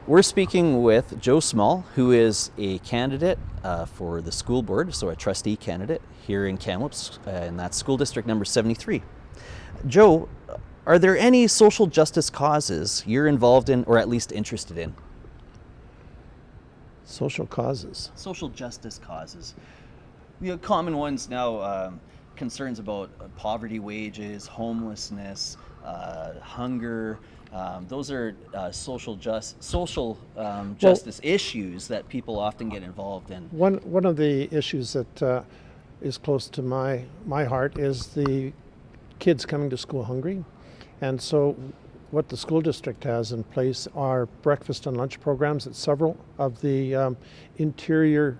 We're speaking with Joe Small, who is a candidate for the school board, so a trustee candidate here in Kamloops, and that's school district number 73. Joe, are there any social justice causes you're involved in or at least interested in? Social causes. Social justice causes. Common ones now, concerns about poverty wages, homelessness, hunger. Those are social justice issues that people often get involved in. One of the issues that is close to my heart is the kids coming to school hungry. And so what the school district has in place are breakfast and lunch programs at several of the inner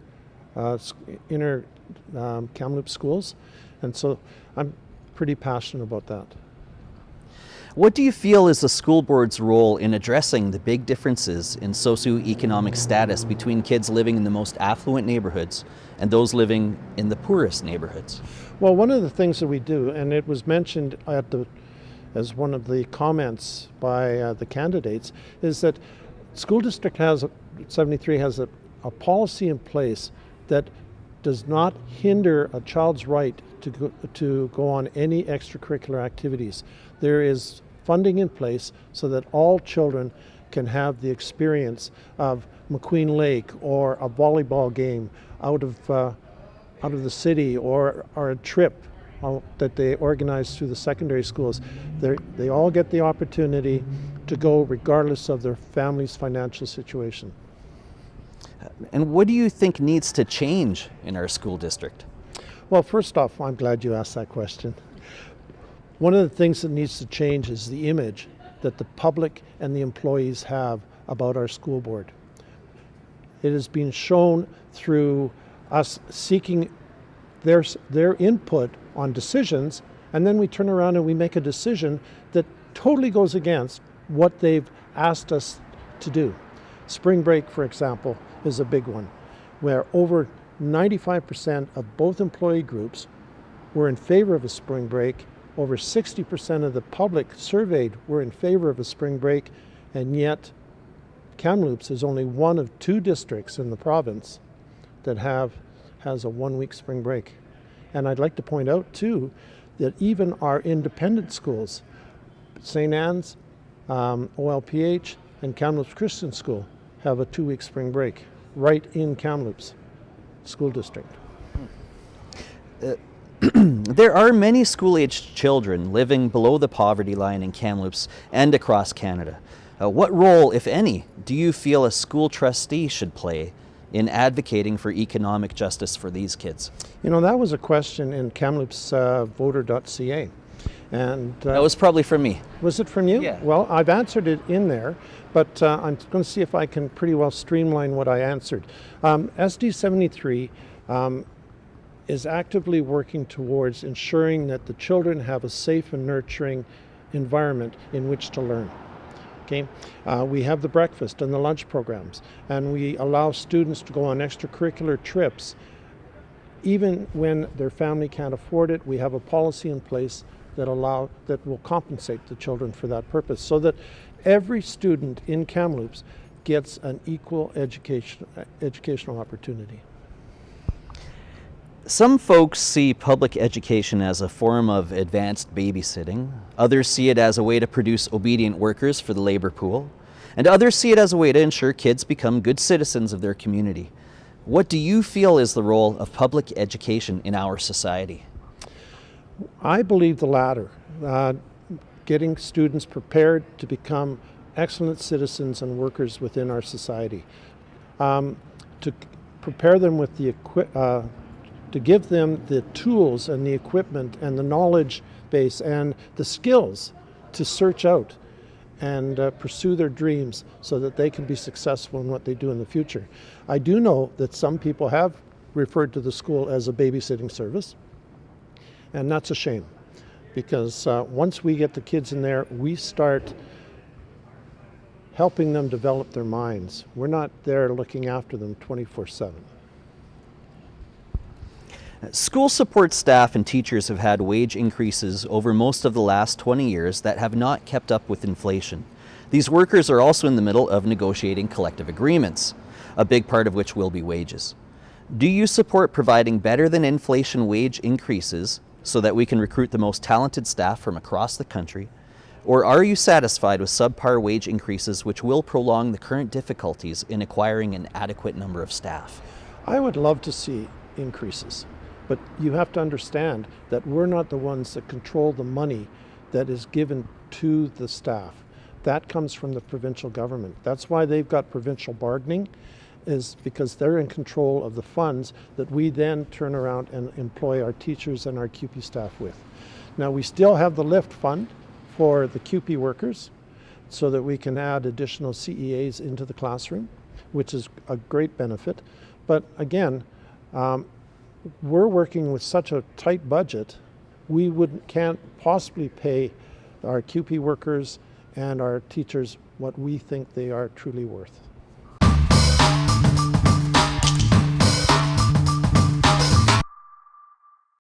Kamloops schools. And so I'm pretty passionate about that. What do you feel is the school board's role in addressing the big differences in socioeconomic status between kids living in the most affluent neighborhoods and those living in the poorest neighborhoods? Well, one of the things that we do, and it was mentioned as one of the comments by the candidates, is that school district 73 has a policy in place that does not hinder a child's right to go on any extracurricular activities. There is funding in place so that all children can have the experience of McQueen Lake or a volleyball game out of the city or a trip that they organize through the secondary schools. They all get the opportunity to go regardless of their family's financial situation. And what do you think needs to change in our school district? Well, first off, I'm glad you asked that question. One of the things that needs to change is the image that the public and the employees have about our school board. It has been shown through us seeking their input on decisions, and then we turn around and we make a decision that totally goes against what they've asked us to do. Spring break, for example, is a big one, where over 95% of both employee groups were in favor of a spring break. Over 60% of the public surveyed were in favor of a spring break, and yet Kamloops is only one of 2 districts in the province that has a 1-week spring break. And I'd like to point out too that even our independent schools, St. Anne's, OLPH, and Kamloops Christian School have a 2-week spring break right in Kamloops School District. There are many school-aged children living below the poverty line in Kamloops and across Canada. What role, if any, do you feel a school trustee should play in advocating for economic justice for these kids? You know, that was a question in Kamloops voter.ca. And that was probably from me. Was it from you? Yeah. Well, I've answered it in there, but I'm going to see if I can pretty well streamline what I answered. SD 73 is actively working towards ensuring that the children have a safe and nurturing environment in which to learn. Okay, we have the breakfast and the lunch programs, and we allow students to go on extracurricular trips even when their family can't afford it. We have a policy in place that will compensate the children for that purpose, so that every student in Kamloops gets an equal educational opportunity. Some folks see public education as a form of advanced babysitting. Others see it as a way to produce obedient workers for the labor pool. And others see it as a way to ensure kids become good citizens of their community. What do you feel is the role of public education in our society? I believe the latter. Getting students prepared to become excellent citizens and workers within our society. To prepare them with to give them the tools and the equipment and the knowledge base and the skills to search out and pursue their dreams so that they can be successful in what they do in the future. I do know that some people have referred to the school as a babysitting service, and that's a shame, because once we get the kids in there, we start helping them develop their minds. We're not there looking after them 24/7. School support staff and teachers have had wage increases over most of the last 20 years that have not kept up with inflation. These workers are also in the middle of negotiating collective agreements, a big part of which will be wages. Do you support providing better than inflation wage increases so that we can recruit the most talented staff from across the country? Or are you satisfied with subpar wage increases which will prolong the current difficulties in acquiring an adequate number of staff? I would love to see increases, but you have to understand that we're not the ones that control the money that is given to the staff. That comes from the provincial government. That's why they've got provincial bargaining, is because they're in control of the funds that we then turn around and employ our teachers and our CUPE staff with. Now, we still have the LIFT fund for the CUPE workers so that we can add additional CEAs into the classroom, which is a great benefit. But again, we're working with such a tight budget, we can't possibly pay our CUPE workers and our teachers what we think they are truly worth.